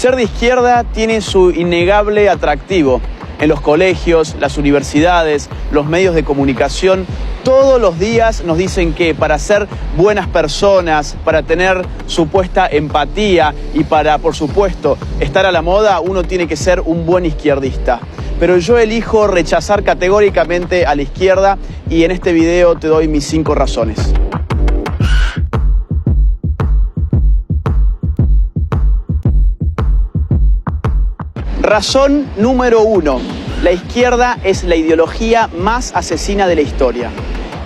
Ser de izquierda tiene su innegable atractivo. En los colegios, las universidades, los medios de comunicación, todos los días nos dicen que para ser buenas personas, para tener supuesta empatía y para, por supuesto, estar a la moda, uno tiene que ser un buen izquierdista. Pero yo elijo rechazar categóricamente a la izquierda y en este video te doy mis 5 razones. Razón número 1. La izquierda es la ideología más asesina de la historia.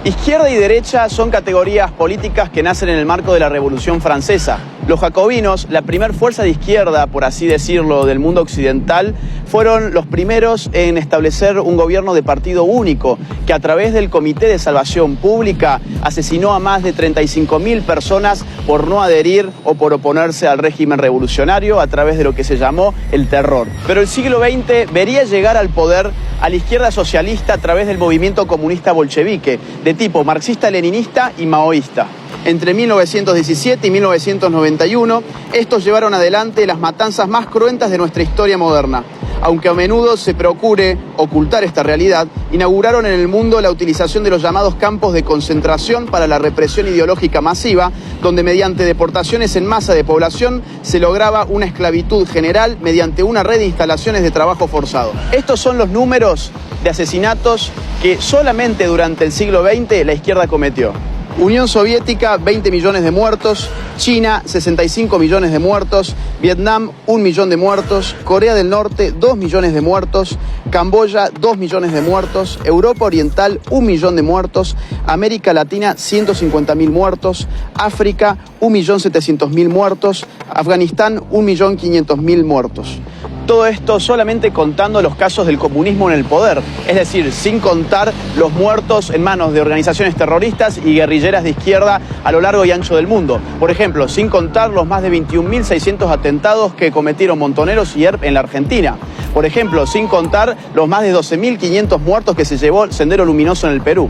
Izquierda y derecha son categorías políticas que nacen en el marco de la Revolución Francesa. Los jacobinos, la primer fuerza de izquierda, por así decirlo, del mundo occidental, fueron los primeros en establecer un gobierno de partido único, que a través del Comité de Salvación Pública asesinó a más de 35.000 personas por no adherir o por oponerse al régimen revolucionario a través de lo que se llamó el terror. Pero el siglo XX vería llegar al poder a la izquierda socialista a través del movimiento comunista bolchevique, de tipo marxista-leninista y maoísta. Entre 1917 y 1991, estos llevaron adelante las matanzas más cruentas de nuestra historia moderna. Aunque a menudo se procure ocultar esta realidad, inauguraron en el mundo la utilización de los llamados campos de concentración para la represión ideológica masiva, donde mediante deportaciones en masa de población se lograba una esclavitud general mediante una red de instalaciones de trabajo forzado. Estos son los números de asesinatos que solamente durante el siglo XX la izquierda cometió. Unión Soviética, 20 millones de muertos, China, 65 millones de muertos, Vietnam, 1 millón de muertos, Corea del Norte, 2 millones de muertos, Camboya, 2 millones de muertos, Europa Oriental, 1 millón de muertos, América Latina, 150.000 muertos, África, 1.700.000 muertos, Afganistán, 1.500.000 muertos. Todo esto solamente contando los casos del comunismo en el poder, es decir, sin contar los muertos en manos de organizaciones terroristas y guerrilleras de izquierda a lo largo y ancho del mundo. Por ejemplo, sin contar los más de 21.600 atentados que cometieron Montoneros y ERP en la Argentina. Por ejemplo, sin contar los más de 12.500 muertos que se llevó Sendero Luminoso en el Perú.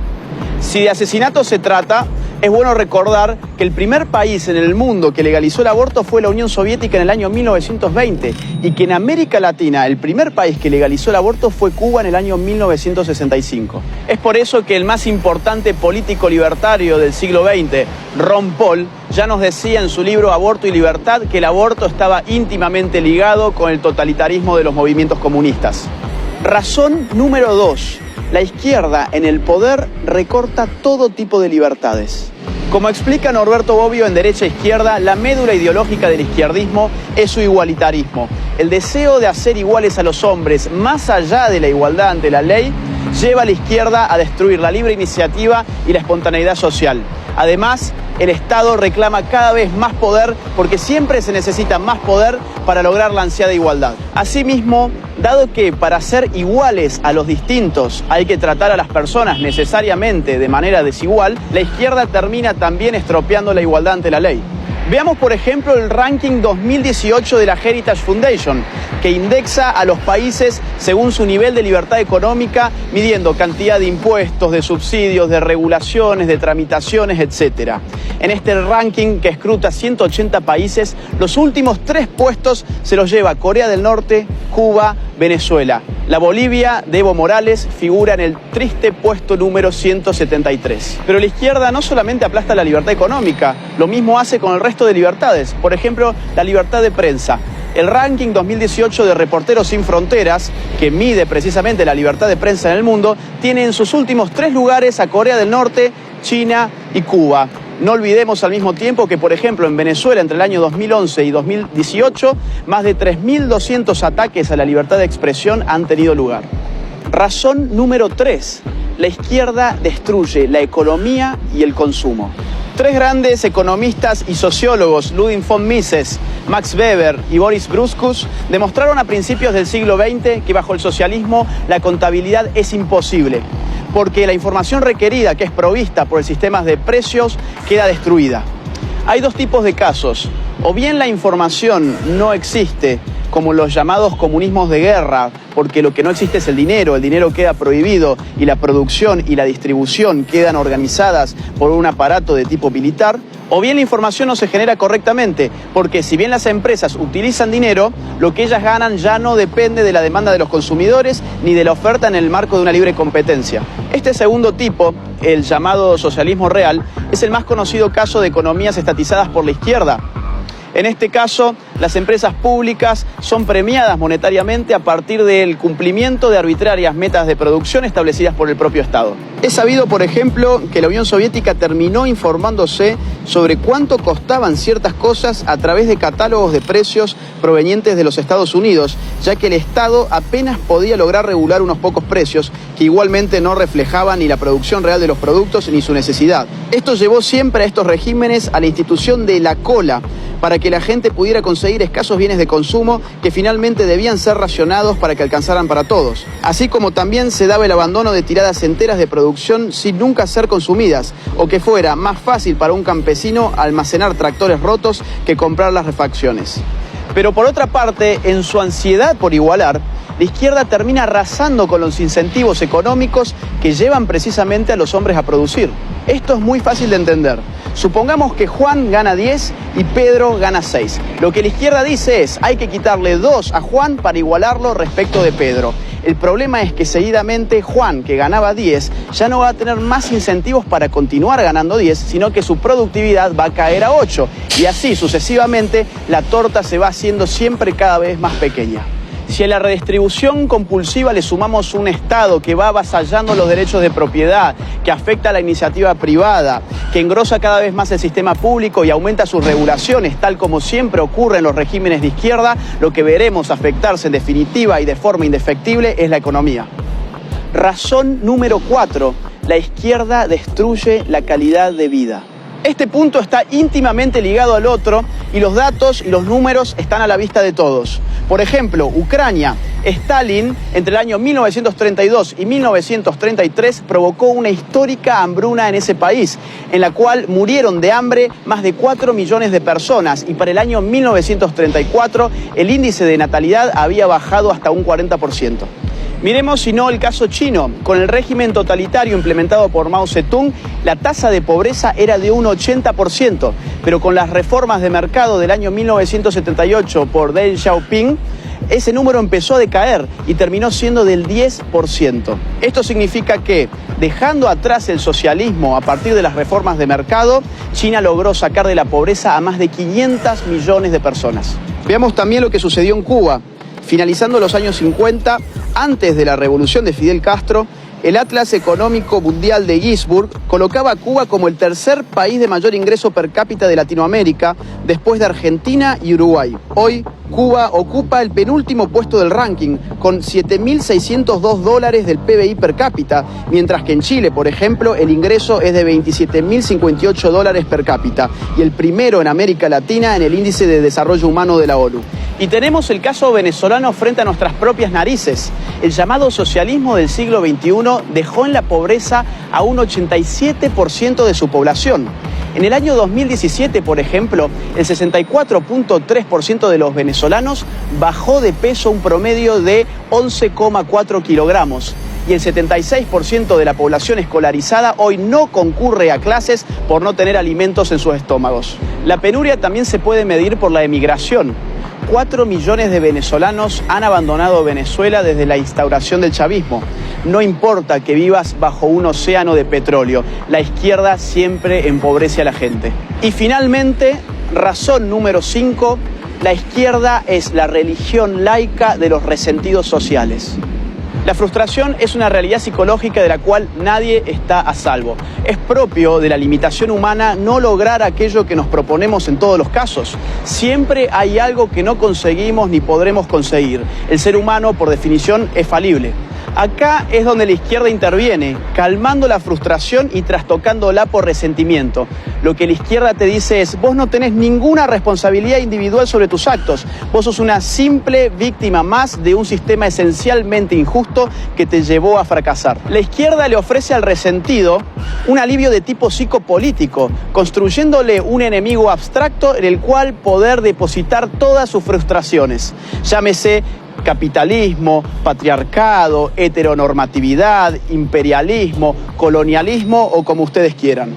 Si de asesinato se trata, es bueno recordar que el primer país en el mundo que legalizó el aborto fue la Unión Soviética en el año 1920 y que en América Latina el primer país que legalizó el aborto fue Cuba en el año 1965. Es por eso que el más importante político libertario del siglo XX, Ron Paul, ya nos decía en su libro Aborto y Libertad que el aborto estaba íntimamente ligado con el totalitarismo de los movimientos comunistas. Razón número 2. La izquierda en el poder recorta todo tipo de libertades. Como explica Norberto Bobbio en Derecha e Izquierda, la médula ideológica del izquierdismo es su igualitarismo. El deseo de hacer iguales a los hombres, más allá de la igualdad ante la ley, lleva a la izquierda a destruir la libre iniciativa y la espontaneidad social. Además, el Estado reclama cada vez más poder porque siempre se necesita más poder para lograr la ansiada igualdad. Asimismo, dado que para ser iguales a los distintos hay que tratar a las personas necesariamente de manera desigual, la izquierda termina también estropeando la igualdad ante la ley. Veamos, por ejemplo, el ranking 2018 de la Heritage Foundation, que indexa a los países según su nivel de libertad económica, midiendo cantidad de impuestos, de subsidios, de regulaciones, de tramitaciones, etc. En este ranking, que escruta 180 países, los últimos 3 puestos se los lleva Corea del Norte, Cuba, Venezuela. La Bolivia de Evo Morales figura en el triste puesto número 173. Pero la izquierda no solamente aplasta la libertad económica, lo mismo hace con el resto de libertades. Por ejemplo, la libertad de prensa. El ranking 2018 de Reporteros Sin Fronteras, que mide precisamente la libertad de prensa en el mundo, tiene en sus últimos 3 lugares a Corea del Norte, China y Cuba. No olvidemos al mismo tiempo que, por ejemplo, en Venezuela entre el año 2011 y 2018, más de 3.200 ataques a la libertad de expresión han tenido lugar. Razón número 3. La izquierda destruye la economía y el consumo. 3 grandes economistas y sociólogos, Ludwig von Mises, Max Weber y Boris Gruskus, demostraron a principios del siglo XX que bajo el socialismo la contabilidad es imposible, porque la información requerida, que es provista por el sistema de precios, queda destruida. Hay 2 tipos de casos. O bien la información no existe, como los llamados comunismos de guerra, porque lo que no existe es el dinero queda prohibido y la producción y la distribución quedan organizadas por un aparato de tipo militar, O bien la información no se genera correctamente, porque si bien las empresas utilizan dinero, lo que ellas ganan ya no depende de la demanda de los consumidores ni de la oferta en el marco de una libre competencia. Este segundo tipo, el llamado socialismo real, es el más conocido caso de economías estatizadas por la izquierda. En este caso, las empresas públicas son premiadas monetariamente a partir del cumplimiento de arbitrarias metas de producción establecidas por el propio Estado. Es sabido, por ejemplo, que la Unión Soviética terminó informándose sobre cuánto costaban ciertas cosas a través de catálogos de precios provenientes de los Estados Unidos, ya que el Estado apenas podía lograr regular unos pocos precios que igualmente no reflejaban ni la producción real de los productos ni su necesidad. Esto llevó siempre a estos regímenes a la institución de la cola, para que la gente pudiera conseguir escasos bienes de consumo que finalmente debían ser racionados para que alcanzaran para todos. Así como también se daba el abandono de tiradas enteras de producción sin nunca ser consumidas, o que fuera más fácil para un campesino almacenar tractores rotos que comprar las refacciones. Pero por otra parte, en su ansiedad por igualar, la izquierda termina arrasando con los incentivos económicos que llevan precisamente a los hombres a producir. Esto es muy fácil de entender. Supongamos que Juan gana 10 y Pedro gana 6. Lo que la izquierda dice es, hay que quitarle 2 a Juan para igualarlo respecto de Pedro. El problema es que seguidamente Juan, que ganaba 10, ya no va a tener más incentivos para continuar ganando 10, sino que su productividad va a caer a 8. Y así sucesivamente la torta se va haciendo siempre cada vez más pequeña. Si a la redistribución compulsiva le sumamos un Estado que va avasallando los derechos de propiedad, que afecta a la iniciativa privada, que engrosa cada vez más el sistema público y aumenta sus regulaciones, tal como siempre ocurre en los regímenes de izquierda, lo que veremos afectarse en definitiva y de forma indefectible es la economía. Razón número 4. La izquierda destruye la calidad de vida. Este punto está íntimamente ligado al otro y los datos y los números están a la vista de todos. Por ejemplo, Ucrania. Stalin, entre el año 1932 y 1933, provocó una histórica hambruna en ese país, en la cual murieron de hambre más de 4 millones de personas y para el año 1934 el índice de natalidad había bajado hasta un 40%. Miremos si no el caso chino. Con el régimen totalitario implementado por Mao Zedong, la tasa de pobreza era de un 80%, pero con las reformas de mercado del año 1978 por Deng Xiaoping, ese número empezó a decaer y terminó siendo del 10%. Esto significa que, dejando atrás el socialismo a partir de las reformas de mercado, China logró sacar de la pobreza a más de 500 millones de personas. Veamos también lo que sucedió en Cuba. Finalizando los años 50, antes de la revolución de Fidel Castro, el Atlas Económico Mundial de Ginzburg colocaba a Cuba como el tercer país de mayor ingreso per cápita de Latinoamérica, después de Argentina y Uruguay. Hoy, Cuba ocupa el penúltimo puesto del ranking, con $7.602 del PBI per cápita, mientras que en Chile, por ejemplo, el ingreso es de $27.058 per cápita, y el primero en América Latina en el Índice de Desarrollo Humano de la ONU. Y tenemos el caso venezolano frente a nuestras propias narices. El llamado socialismo del siglo XXI dejó en la pobreza a un 87% de su población. En el año 2017, por ejemplo, el 64.3% de los venezolanos bajó de peso un promedio de 11,4 kilogramos. Y el 76% de la población escolarizada hoy no concurre a clases por no tener alimentos en sus estómagos. La penuria también se puede medir por la emigración. 4 millones de venezolanos han abandonado Venezuela desde la instauración del chavismo. No importa que vivas bajo un océano de petróleo, la izquierda siempre empobrece a la gente. Y finalmente, razón número 5, la izquierda es la religión laica de los resentidos sociales. La frustración es una realidad psicológica de la cual nadie está a salvo. Es propio de la limitación humana no lograr aquello que nos proponemos en todos los casos. Siempre hay algo que no conseguimos ni podremos conseguir. El ser humano, por definición, es falible. Acá es donde la izquierda interviene, calmando la frustración y trastocándola por resentimiento. Lo que la izquierda te dice es, vos no tenés ninguna responsabilidad individual sobre tus actos. Vos sos una simple víctima más de un sistema esencialmente injusto que te llevó a fracasar. La izquierda le ofrece al resentido un alivio de tipo psicopolítico, construyéndole un enemigo abstracto en el cual poder depositar todas sus frustraciones. Llámese capitalismo, patriarcado, heteronormatividad, imperialismo, colonialismo o como ustedes quieran.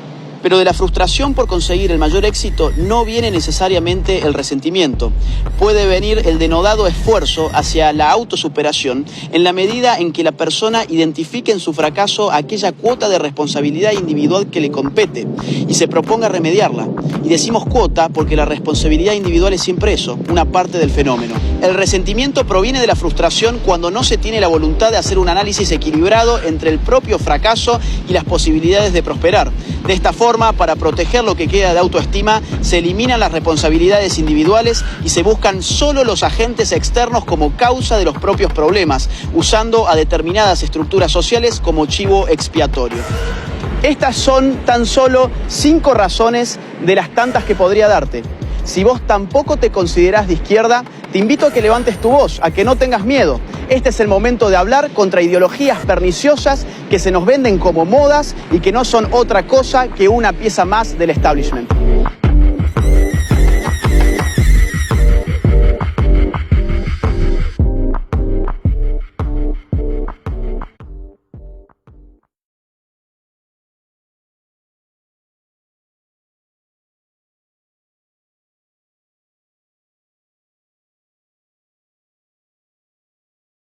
Pero de la frustración por conseguir el mayor éxito no viene necesariamente el resentimiento. Puede venir el denodado esfuerzo hacia la autosuperación en la medida en que la persona identifique en su fracaso aquella cuota de responsabilidad individual que le compete y se proponga remediarla. Y decimos cuota porque la responsabilidad individual es siempre eso, una parte del fenómeno. El resentimiento proviene de la frustración cuando no se tiene la voluntad de hacer un análisis equilibrado entre el propio fracaso y las posibilidades de prosperar. De esta forma, para proteger lo que queda de autoestima, se eliminan las responsabilidades individuales y se buscan solo los agentes externos como causa de los propios problemas, usando a determinadas estructuras sociales como chivo expiatorio. Estas son tan solo 5 razones de las tantas que podría darte. Si vos tampoco te considerás de izquierda, te invito a que levantes tu voz, a que no tengas miedo. Este es el momento de hablar contra ideologías perniciosas que se nos venden como modas y que no son otra cosa que una pieza más del establishment.